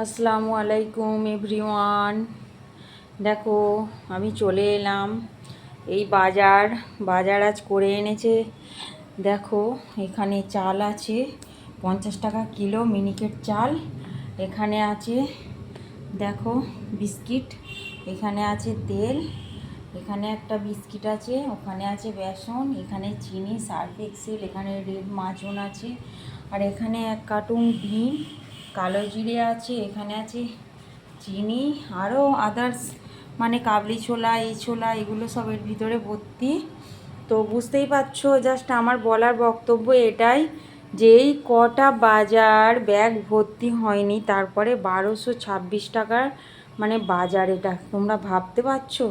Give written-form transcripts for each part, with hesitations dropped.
আসসালামু আলাইকুম এভরিওয়ান। দেখো আমি চলে এলাম এই বাজার আজ করে এনেছে। দেখো এখানে চাল আছে 50 টাকা কিলো মিনিকেট চাল। এখানে আছে দেখো বিস্কিট, এখানে আছে তেল, এখানে একটা বিস্কিট আছে, ওখানে আছে বেসন, এখানে চিনি, সার্ফ এক্সেল, এখানে রেড মাজন আছে, আর এখানে 1 কার্টুন ডিম, কালো জিরে আছে, এখানে আছে চিনি, আরও আদার্স মানে কাবলি ছোলা, এই ছোলা, এগুলো সব এর ভিতরে ভর্তি। তো বুঝতেই পারছো, জাস্ট আমার বলার বক্তব্য এটাই যে এই কটা বাজার ব্যাগ ভর্তি হয়নি, তারপরে 1226 টাকার মানে বাজার। এটা তোমরা ভাবতে পারছো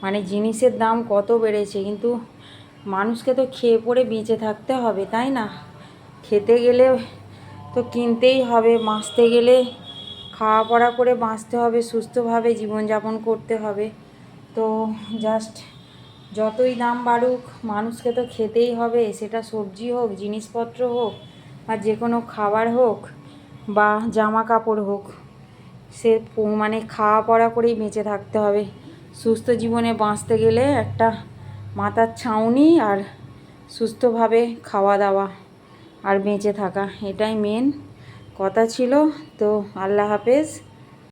মানে জিনিসের দাম কত বেড়েছে। কিন্তু মানুষকে তো খেয়ে পড়ে বেঁচে থাকতে হবে, তাই না? খেতে গেলে তো কিনতেই হবে, বাঁচতে গেলে খাওয়া পড়া করে বাঁচতে হবে, সুস্থভাবে জীবনযাপন করতে হবে। তো জাস্ট যতই দাম বাড়ুক মানুষকে তো খেতেই হবে, সেটা সবজি হোক, জিনিসপত্র হোক, আর যে কোনো খাবার হোক বা জামা কাপড় হোক, সে মানে খাওয়া পড়া করেই বেঁচে থাকতে হবে। সুস্থ জীবনে বাঁচতে গেলে একটা মাথার ছাউনি আর সুস্থভাবে খাওয়া দাওয়া আর বেঁচে থাকা, এটাই মেন কথা ছিল। তো আল্লাহ হাফেজ।